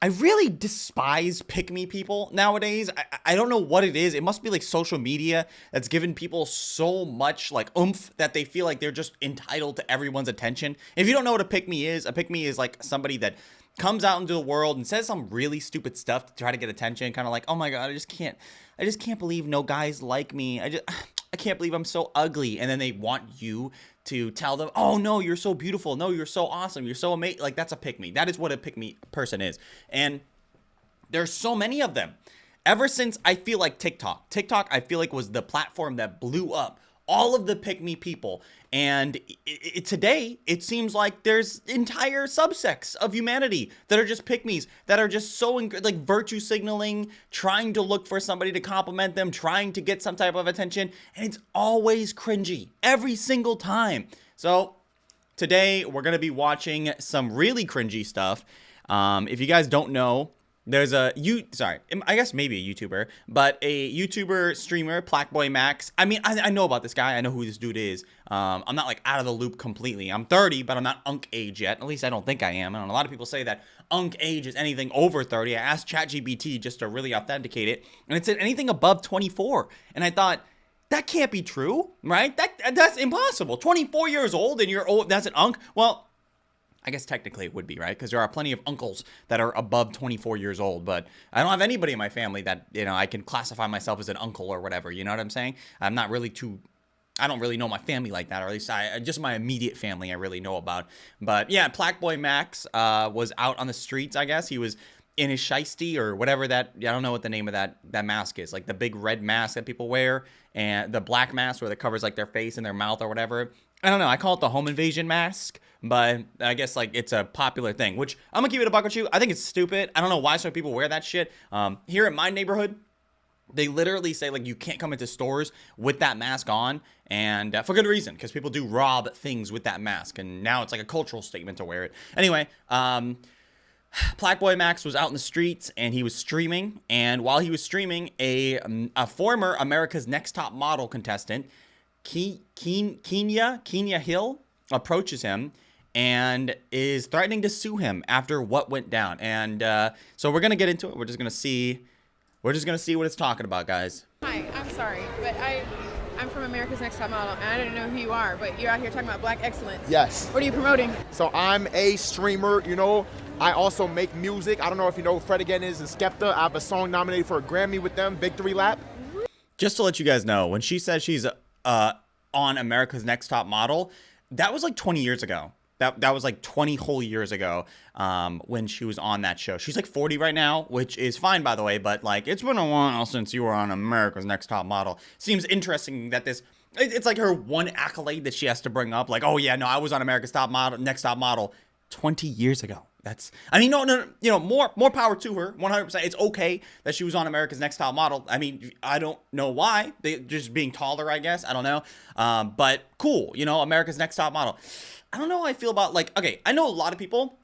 I really despise pick-me people nowadays. I don't know what it is. It must be like social media that's given people so much like oomph that they feel like they're just entitled to everyone's attention. If you don't know what a pick-me is like somebody that comes out into the world and says some really stupid stuff to try to get attention, kind of like, oh my God, I just can't believe no guys like me. I can't believe I'm so ugly. And then they want you to tell them, oh no, you're so beautiful. No, you're so awesome. You're so amazing. Like, that's a pick me. That is what a pick me person is. And there's so many of them. Ever since I feel like TikTok, I feel like was the platform that blew up all of the pick me people. And today, it seems like there's entire subsects of humanity that are just pick me's, that are just so like virtue signaling, trying to look for somebody to compliment them, trying to get some type of attention. And it's always cringy every single time. So today, we're going to be watching some really cringy stuff. If you guys don't know, there's I guess maybe a YouTuber, but a YouTuber streamer, Plackboy Max. I mean, I know about this guy. I know who this dude is. I'm not like out of the loop completely. I'm 30, but I'm not unk age yet. At least I don't think I am. I don't know. A lot of people say that unk age is anything over 30. I asked ChatGPT just to really authenticate it, and it said anything above 24. And I thought, that can't be true, right? That's impossible. 24 years old and you're old, that's an unk? Well, I guess technically it would be, right? Because there are plenty of uncles that are above 24 years old, but I don't have anybody in my family that, I can classify myself as an uncle or whatever, you know what I'm saying? I don't really know my family like that, or at least just my immediate family I really know about. But yeah, Plackboy Max was out on the streets, I guess. He was in his shiesty or whatever I don't know what the name of that mask is, like the big red mask that people wear, and the black mask where it covers like their face and their mouth or whatever. I don't know. I call it the home invasion mask, but I guess like it's a popular thing, which I'm gonna keep it a buck with you. I think it's stupid. I don't know why so many people wear that shit. Here in my neighborhood, they literally say like you can't come into stores with that mask on, and for good reason, because people do rob things with that mask, and now it's like a cultural statement to wear it. Anyway, Plackboy Max was out in the streets and he was streaming, and while he was streaming, a former America's Next Top Model contestant, Kenya Hill, approaches him and is threatening to sue him after what went down. And so we're gonna get into it. We're just gonna see what it's talking about, guys. Hi, I'm sorry, but I'm from America's Next Top Model, and I didn't know who you are, but you're out here talking about black excellence. Yes. What are you promoting? So I'm a streamer, I also make music. I don't know if you know who Fred Again is and Skepta. I have a song nominated for a Grammy with them, Victory Lap. Just to let you guys know, when she says she's on America's Next Top Model, that was like 20 years ago. That was like 20 whole years ago when she was on that show. She's like 40 right now, which is fine, by the way, but like it's been a while since you were on America's Next Top Model. Seems interesting that it's like her one accolade that she has to bring up. Like, oh yeah, no, I was on America's Next Top Model 20 years ago. No, more power to her, 100%. It's okay that she was on America's Next Top Model. I mean, I don't know why. They just being taller, I guess. I don't know. But cool, America's Next Top Model. I don't know how I feel about, like, okay, I know a lot of people,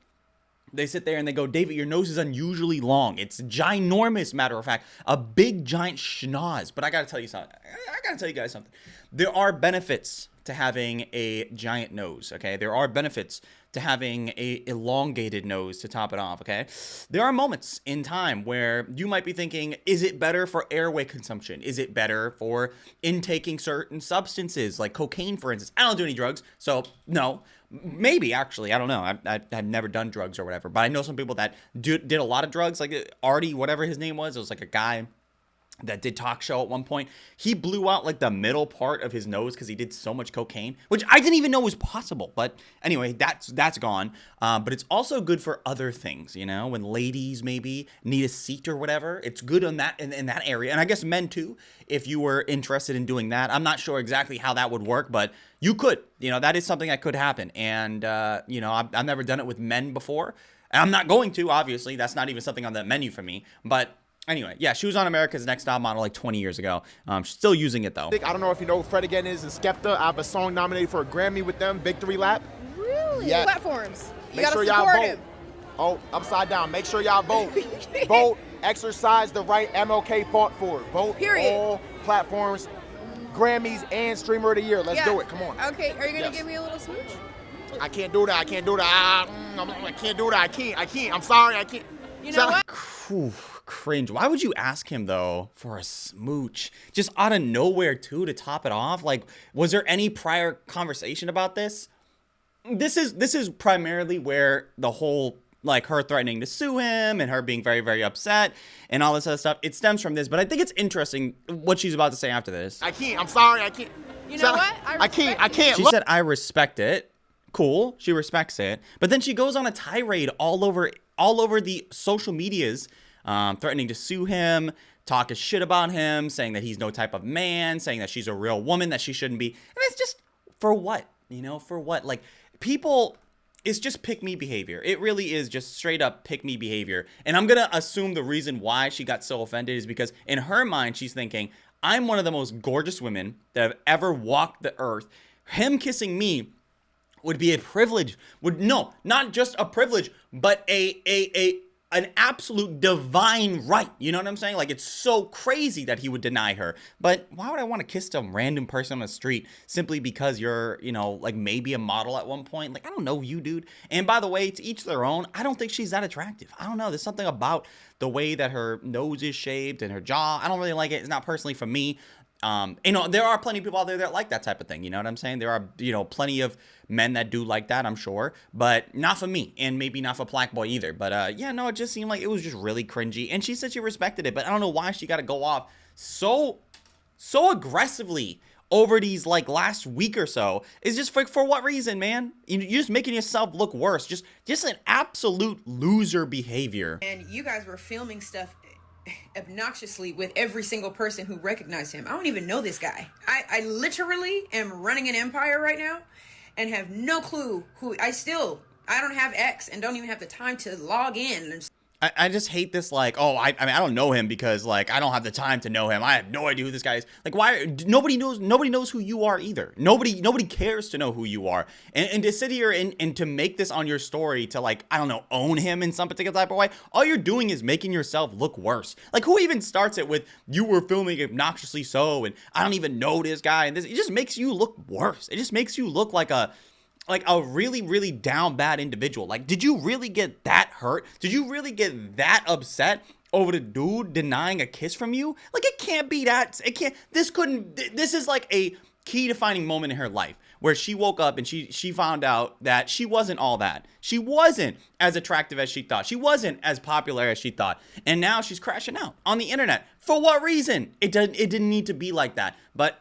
they sit there and they go, David, your nose is unusually long. It's ginormous, matter of fact, a big giant schnoz. But I gotta tell you something. I gotta tell you guys something. There are benefits to having a giant nose, okay? There are benefits to having a elongated nose to top it off, okay? There are moments in time where you might be thinking, is it better for airway consumption? Is it better for intaking certain substances, like cocaine, for instance? I don't do any drugs, so no. Maybe, actually, I don't know. I've never done drugs or whatever, but I know some people that did a lot of drugs, like Artie, whatever his name was. It was like a guy that did talk show at one point. He blew out like the middle part of his nose because he did so much cocaine, which I didn't even know was possible. But anyway, that's gone. But it's also good for other things, when ladies maybe need a seat or whatever. It's good on that in that area, and I guess men too, if you were interested in doing that. I'm not sure exactly how that would work, but you could. That is something that could happen. And I've never done it with men before, and I'm not going to. Obviously, that's not even something on the menu for me, but. Anyway, yeah, she was on America's Next Top Model like 20 years ago. She's still using it, though. I don't know if you know who Fred Again is and Skepta. I have a song nominated for a Grammy with them, Victory Lap. Really? Yeah. Platforms. You Make gotta sure y'all support vote. him. Oh, upside down. Make sure y'all vote. Vote. Exercise the right MLK fought for. Vote. Period. All platforms, Grammys, and Streamer of the Year. Let's do it. Come on. Okay, are you gonna Yes. give me a little smooch? I can't do that. I can't do that. I can't do that. I can't. I'm sorry. I can't. You know what? Cringe. Why would you ask him though for a smooch? Just out of nowhere too, to top it off? Like, was there any prior conversation about this? This is primarily where the whole, like, her threatening to sue him and her being very, very upset and all this other stuff, it stems from this. But I think it's interesting what she's about to say after this. I can't. I'm sorry. I can't. You know what? I can't. She said, I respect it. Cool. She respects it. But then she goes on a tirade all over the social medias, threatening to sue him, talking shit about him, saying that he's no type of man, saying that she's a real woman, that she shouldn't be. And it's just, for what? You know, for what? Like, people, it's just pick me behavior. It really is just straight up pick me behavior. And I'm going to assume the reason why she got so offended is because in her mind, she's thinking, I'm one of the most gorgeous women that have ever walked the earth. Him kissing me would be a privilege. No, not just a privilege, but an absolute divine right. You know what I'm saying? Like, it's so crazy that he would deny her. But why would I want to kiss some random person on the street simply because you're, you know, like maybe a model at one point? Like, I don't know you, dude. And by the way, to each their own, I don't think she's that attractive. I don't know. There's something about the way that her nose is shaped and her jaw. I don't really like it. It's not personally for me. You know, there are plenty of people out there that like that type of thing. You know what I'm saying? There are, you know, plenty of men that do like that, I'm sure, but not for me, and maybe not for Black Boy either. But yeah, no, it just seemed like it was just really cringy. And she said she respected it, but I don't know why she got to go off so aggressively over these, like, last week or so. It's just for what reason, man? You're just making yourself look worse. Just an absolute loser behavior. And you guys were filming stuff obnoxiously with every single person who recognized him. I don't even know this guy. I literally am running an empire right now and have no clue who I don't have X and don't even have the time to log in and I just hate this, like, oh, I mean, I don't know him because, like, I don't have the time to know him. I have no idea who this guy is. Like, why? Nobody knows who you are either. Nobody cares to know who you are. And to sit here and to make this on your story to, like, I don't know, own him in some particular type of way, all you're doing is making yourself look worse. Like, who even starts it with, you were filming obnoxiously so, and I don't even know this guy, and this, it just makes you look worse. It just makes you look like a really, really down bad individual. Like, did you really get that hurt? Did you really get that upset over the dude denying a kiss from you? Like, it can't be that. This is like a key defining moment in her life where she woke up and she found out that she wasn't all that. She wasn't as attractive as she thought. She wasn't as popular as she thought. And now she's crashing out on the internet. For what reason? It didn't need to be like that. But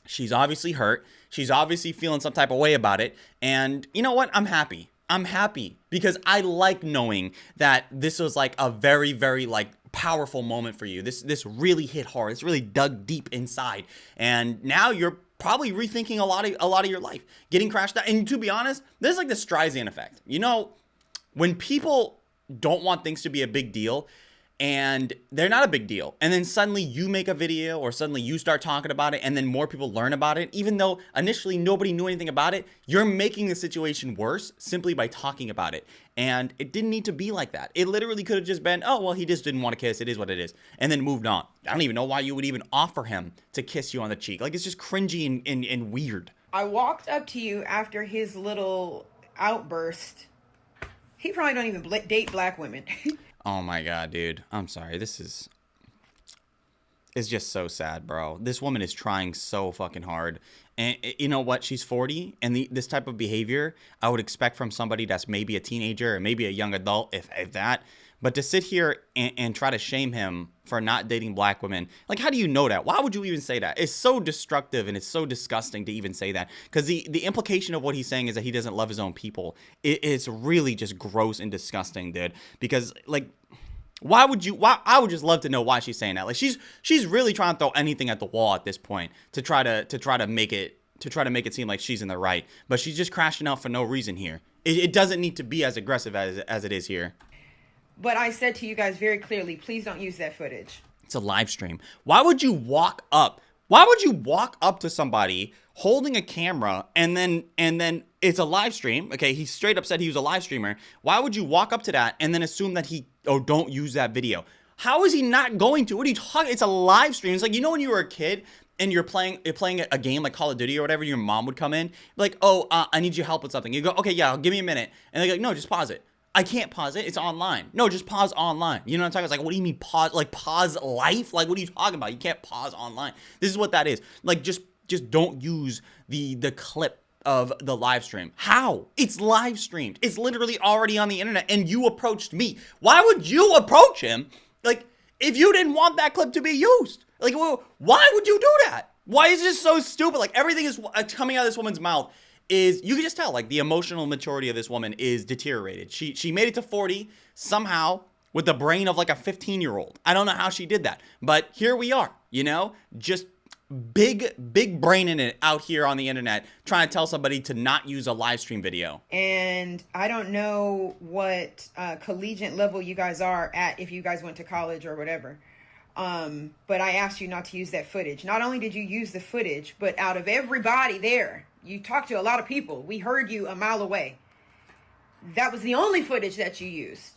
she's obviously hurt. She's obviously feeling some type of way about it. And you know what? I'm happy. I'm happy because I like knowing that this was like a very, very, like, powerful moment for you. This really hit hard. It's really dug deep inside. And now you're probably rethinking a lot of your life, getting crashed out. And to be honest, this is like the Streisand effect. You know, when people don't want things to be a big deal, and they're not a big deal, and then suddenly you make a video or suddenly you start talking about it and then more people learn about it, even though initially nobody knew anything about it, you're making the situation worse simply by talking about it. And it didn't need to be like that. It literally could have just been, oh, well, he just didn't want to kiss. It is what it is. And then moved on. I don't even know why you would even offer him to kiss you on the cheek. Like, it's just cringy and weird. I walked up to you after his little outburst. He probably don't even date black women. Oh my God, dude. I'm sorry. It's just so sad, bro. This woman is trying so fucking hard. And you know what? She's 40, and this type of behavior I would expect from somebody that's maybe a teenager or maybe a young adult, if that. But to sit here and try to shame him for not dating black women, like, how do you know that? Why would you even say that? It's so destructive and it's so disgusting to even say that. Because the implication of what he's saying is that he doesn't love his own people. It's really just gross and disgusting, dude. Because, like, I would just love to know why she's saying that. Like, she's really trying to throw anything at the wall at this point to try to make it seem like she's in the right. But she's just crashing out for no reason here. It doesn't need to be as aggressive as it is here. But I said to you guys very clearly, please don't use that footage. It's a live stream. Why would you walk up? Why would you walk up to somebody holding a camera and then it's a live stream? Okay, he straight up said he was a live streamer. Why would you walk up to that and then assume that don't use that video? How is he not going to? What are you talking? It's a live stream. It's like, you know, when you were a kid and you're playing a game like Call of Duty or whatever, your mom would come in like, oh, I need your help with something. You go, okay, yeah, give me a minute. And they're like, no, just pause it. I can't pause it. It's online. No, just pause online. You know what I'm talking about? It's like, what do you mean pause? Like pause life? Like, what are you talking about? You can't pause online. This is what that is. Like, just don't use the clip of the live stream. How? It's live streamed. It's literally already on the internet, and you approached me. Why would you approach him? Like, if you didn't want that clip to be used, like, well, why would you do that? Why is this so stupid? Like, everything is coming out of this woman's mouth is, you can just tell, like, the emotional maturity of this woman is deteriorated. She made it to 40 somehow with the brain of like a 15-year-old. I don't know how she did that, but here we are, you know, just big brain in it out here on the internet trying to tell somebody to not use a live stream video. And I don't know what collegiate level you guys are at, if you guys went to college or whatever. But I asked you not to use that footage. Not only did you use the footage, but out of everybody there, you talked to a lot of people. We heard you a mile away. That was the only footage that you used.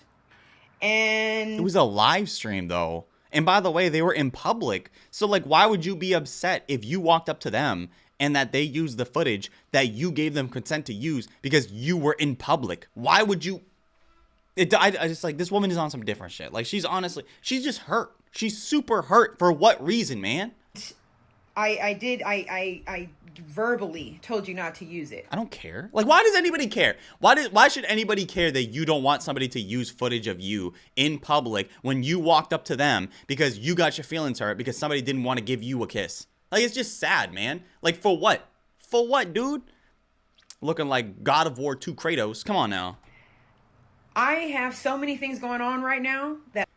And it was a live stream though. And by the way, they were in public. So like, why would you be upset if you walked up to them and that they used the footage that you gave them consent to use because you were in public? Why would you? I just like, this woman is on some different shit. Like, she's just hurt. She's super hurt. For what reason, man? I verbally told you not to use it. I don't care. Like, why does anybody care? Why should anybody care that you don't want somebody to use footage of you in public when you walked up to them because you got your feelings hurt because somebody didn't want to give you a kiss? Like, it's just sad, man. Like, for what? For what, dude? Looking like God of War 2 Kratos. Come on now. I have so many things going on right now that...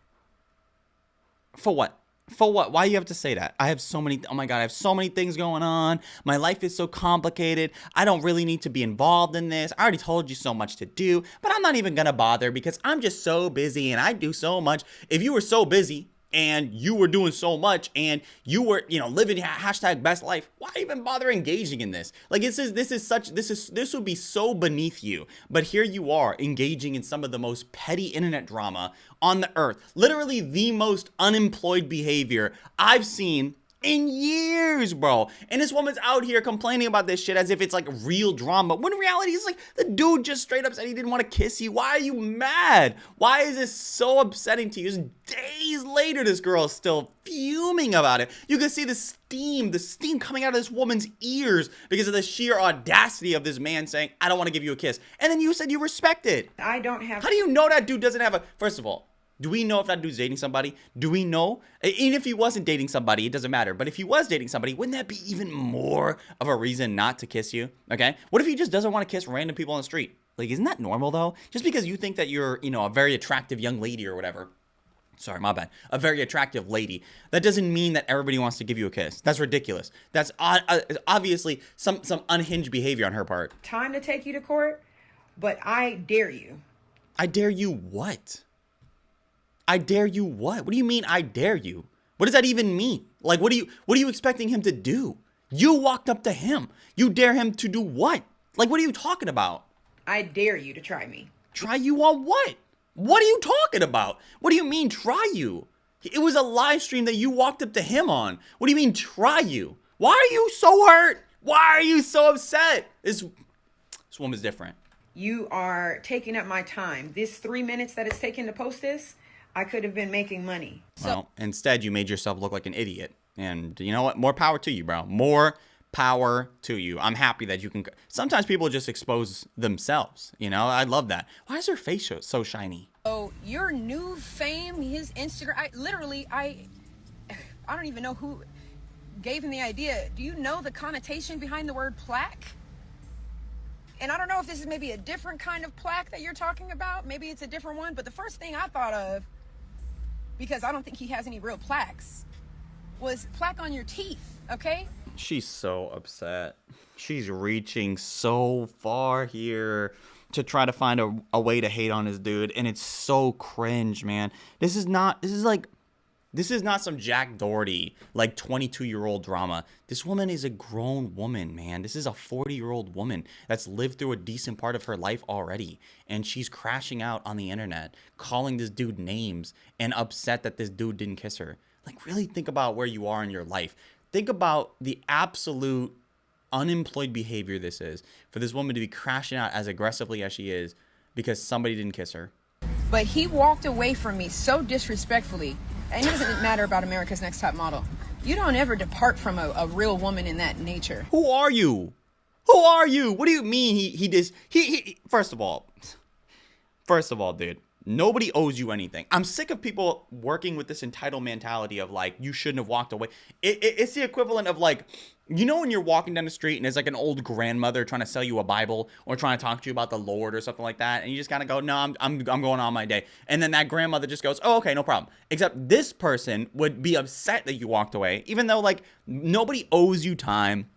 For what? For what? Why do you have to say that? I have so many, oh my God, I have so many things going on. My life is so complicated. I don't really need to be involved in this. I already told you so much to do, but I'm not even gonna bother because I'm just so busy and I do so much. If you were so busy and you were doing so much and you were, you know, living hashtag best life, why even bother engaging in this? Like, this would be so beneath you. But here you are engaging in some of the most petty internet drama on the earth. Literally the most unemployed behavior I've seen in years, bro. And this woman's out here complaining about this shit as if it's like real drama, when in reality it's like the dude just straight up said he didn't want to kiss you. Why are you mad? Why is this so upsetting to you? It's days later, this girl is still fuming about it. You can see the steam coming out of this woman's ears because of the sheer audacity of this man saying, I don't want to give you a kiss. And then you said you respect it. I don't have... How do you know that dude doesn't have a... First of all, do we know if that dude's dating somebody? Do we know? Even if he wasn't dating somebody, it doesn't matter. But if he was dating somebody, wouldn't that be even more of a reason not to kiss you? Okay? What if he just doesn't want to kiss random people on the street? Like, isn't that normal, though? Just because you think that you're, you know, a very attractive young lady or whatever. Sorry, my bad. A very attractive lady. That doesn't mean that everybody wants to give you a kiss. That's ridiculous. That's obviously some unhinged behavior on her part. Time to take you to court, but I dare you. I dare you what? I dare you what? What do you mean I dare you? What does that even mean? Like, what are you expecting him to do? You walked up to him. You dare him to do what? Like, what are you talking about? I dare you to try me. Try you on what? What are you talking about? What do you mean try you? It was a live stream that you walked up to him on. What do you mean try you? Why are you so hurt? Why are you so upset? This woman's different. You are taking up my time. This 3 minutes that it's taken to post this, I could have been making money. Well, instead you made yourself look like an idiot. And you know what? More power to you, bro. More power to you. I'm happy that you can. Sometimes people just expose themselves. You know, I love that. Why is her face so shiny? Oh, your new fame, his Instagram. I don't even know who gave him the idea. Do you know the connotation behind the word plaque? And I don't know if this is maybe a different kind of plaque that you're talking about. Maybe it's a different one. But the first thing I thought of, because I don't think he has any real plaques, was plaque on your teeth, okay? She's so upset. She's reaching so far here to try to find a way to hate on this dude. And it's so cringe, man. This is not some Jack Doherty, like 22-year-old drama. This woman is a grown woman, man. This is a 40-year-old woman that's lived through a decent part of her life already. And she's crashing out on the internet, calling this dude names and upset that this dude didn't kiss her. Like, really think about where you are in your life. Think about the absolute unemployed behavior this is for this woman to be crashing out as aggressively as she is because somebody didn't kiss her. But he walked away from me so disrespectfully. And it doesn't matter about America's Next Top Model. You don't ever depart from a real woman in that nature. Who are you? Who are you? What do you mean he first of all, dude, nobody owes you anything. I'm sick of people working with this entitled mentality of like, you shouldn't have walked away. It's the equivalent of like, you know, when you're walking down the street and there's like an old grandmother trying to sell you a Bible or trying to talk to you about the Lord or something like that, and you just kind of go, no, I'm going on my day. And then that grandmother just goes, oh, okay, no problem. Except this person would be upset that you walked away, even though like nobody owes you time.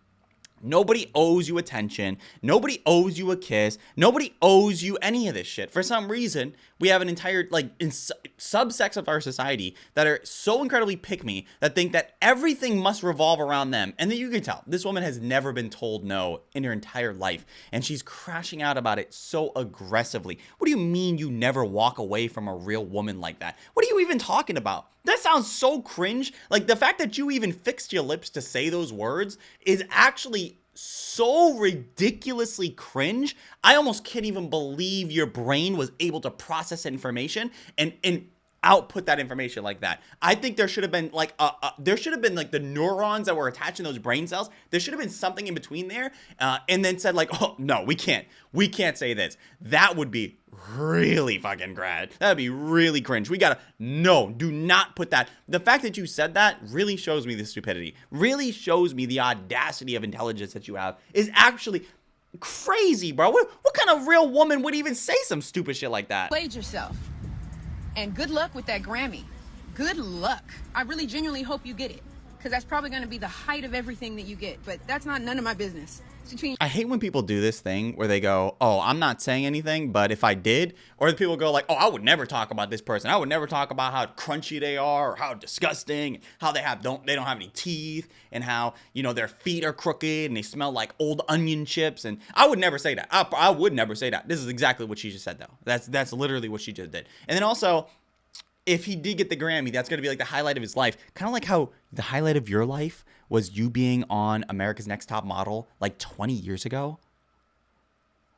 Nobody owes you attention. Nobody owes you a kiss. Nobody owes you any of this shit. For some reason, we have an entire, like, subsects of our society that are so incredibly pick-me that think that everything must revolve around them. And then you can tell, this woman has never been told no in her entire life. And she's crashing out about it so aggressively. What do you mean you never walk away from a real woman like that? What are you even talking about? That sounds so cringe. Like, the fact that you even fixed your lips to say those words is actually so ridiculously cringe. I almost can't even believe your brain was able to process information and output that information like that. I think there should have been like the neurons that were attaching those brain cells. There should have been something in between there, and then said like, oh no, we can't say this. That would be really fucking grad. That would be really cringe. Do not put that. The fact that you said that really shows me the stupidity. Really shows me the audacity of intelligence that you have is actually crazy, bro. What kind of real woman would even say some stupid shit like that? Played yourself. And good luck with that Grammy. Good luck. I really genuinely hope you get it. Because that's probably going to be the height of everything that you get. But that's none of my business. It's between... I hate when people do this thing where they go, oh, I'm not saying anything, but if I did, or the people go like, oh, I would never talk about this person. I would never talk about how crunchy they are or how disgusting, how they don't have any teeth, and how, you know, their feet are crooked and they smell like old onion chips. And I would never say that. I would never say that. This is exactly what she just said, though. That's literally what she just did. And then also, if he did get the Grammy, that's going to be like the highlight of his life. Kind of like how the highlight of your life was you being on America's Next Top Model like 20 years ago.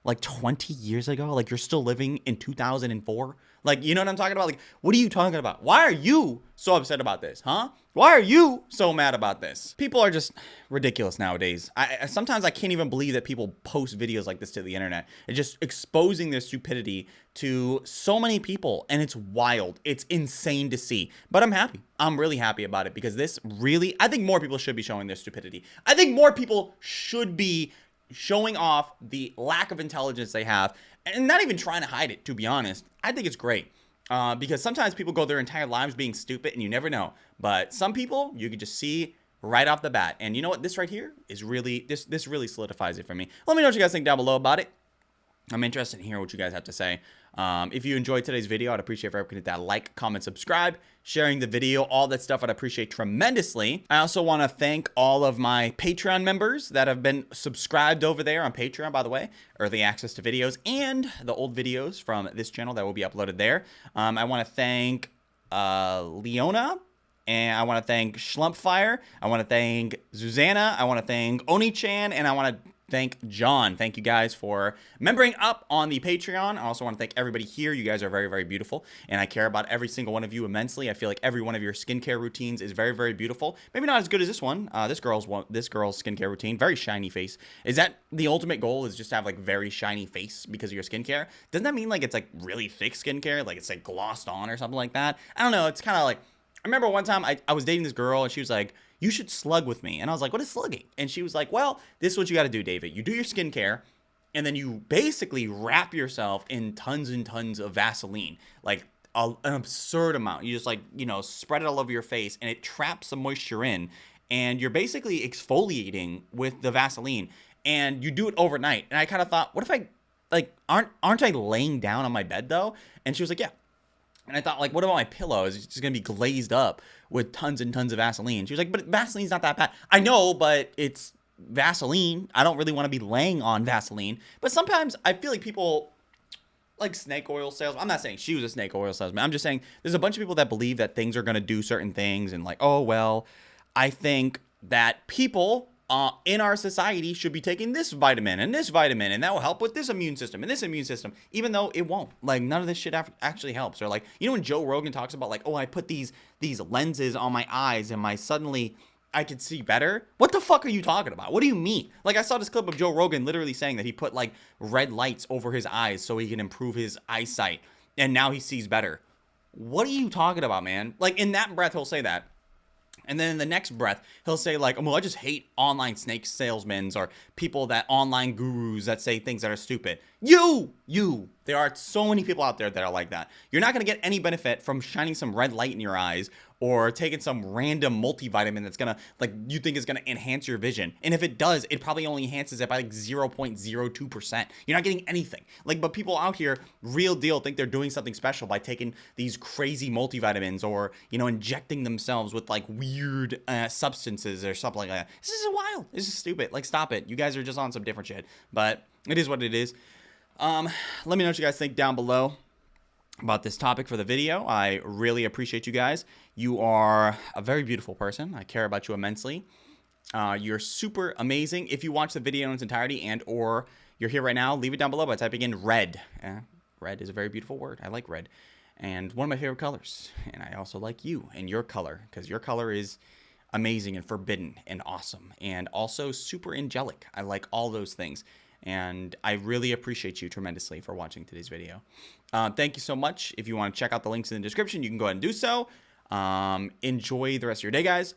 Like 20 years ago? Like you're still living in 2004? Like, you know what I'm talking about? Like, what are you talking about? Why are you so upset about this, huh? Why are you so mad about this? People are just ridiculous nowadays. Sometimes I can't even believe that people post videos like this to the internet. It's just exposing their stupidity to so many people, and it's wild. It's insane to see. But I'm happy. I'm really happy about it because this really, I think more people should be showing their stupidity. I think more people should be showing off the lack of intelligence they have and not even trying to hide it, to be honest. I think it's great because sometimes people go their entire lives being stupid and you never know. But some people you can just see right off the bat. And you know what? This right here is really, this really solidifies it for me. Let me know what you guys think down below about it. I'm interested in hearing what you guys have to say. If you enjoyed today's video, I'd appreciate if everyone could hit that like, comment, subscribe, sharing the video, all that stuff I'd appreciate tremendously. I also want to thank all of my Patreon members that have been subscribed over there on Patreon, by the way, early access to videos and the old videos from this channel that will be uploaded there. I want to thank Leona, and I want to thank Schlumpfire, I want to thank Zuzana, I want to thank Oni-chan, and I want to thank John. Thank you guys for membering up on the Patreon. I also want to thank everybody here. You guys are very, very beautiful, and I care about every single one of you immensely. I feel like every one of your skincare routines is very, very beautiful. Maybe not as good as this one. This girl's skincare routine, very shiny face. Is that the ultimate goal? Is just to have like very shiny face because of your skincare? Doesn't that mean like it's like really thick skincare, like it's like glossed on or something like that? I don't know. It's kind of like, I remember one time I was dating this girl and she was like, you should slug with me. And I was like, what is slugging? And she was like, well, this is what you got to do, David. You do your skincare, and then you basically wrap yourself in tons and tons of Vaseline, like an absurd amount. You just like, you know, spread it all over your face, and it traps the moisture in, and you're basically exfoliating with the Vaseline, and you do it overnight. And I kind of thought, what if I, like, aren't I laying down on my bed, though? And she was like, yeah. And I thought, like, what about my pillow? It's just going to be glazed up with tons and tons of Vaseline. She was like, but Vaseline's not that bad. I know, but it's Vaseline. I don't really want to be laying on Vaseline. But sometimes I feel like people, like snake oil salesmen. I'm not saying she was a snake oil salesman. I'm just saying there's a bunch of people that believe that things are going to do certain things. And like, oh, well, I think that people in our society should be taking this vitamin, and that will help with this immune system and this immune system, even though it won't. Like, none of this shit actually helps. Or like, you know, when Joe Rogan talks about like, oh, I put these lenses on my eyes and suddenly I could see better. What the fuck are you talking about? What do you mean? Like, I saw this clip of Joe Rogan literally saying that he put like red lights over his eyes so he can improve his eyesight, and now he sees better. What are you talking about, man? Like, in that breath, he'll say that. And then in the next breath, he'll say like, oh, well, I just hate online snake salesmen or people online gurus that say things that are stupid. There are so many people out there that are like that. You're not going to get any benefit from shining some red light in your eyes or taking some random multivitamin that's going to, like, you think is going to enhance your vision. And if it does, it probably only enhances it by like 0.02%. You're not getting anything. Like, but people out here, real deal, think they're doing something special by taking these crazy multivitamins or, you know, injecting themselves with like weird substances or something like that. This is wild. This is stupid. Like, stop it. You guys are just on some different shit. But it is what it is. Let me know what you guys think down below about this topic for the video. I really appreciate you guys. You are a very beautiful person. I care about you immensely. You're super amazing. If you watch the video in its entirety and or you're here right now, leave it down below by typing in red. Red is a very beautiful word. I like red. And one of my favorite colors. And I also like you and your color, because your color is amazing and forbidden and awesome and also super angelic. I like all those things. And I really appreciate you tremendously for watching today's video. Thank you so much. If you want to check out the links in the description, you can go ahead and do so. Enjoy the rest of your day, guys.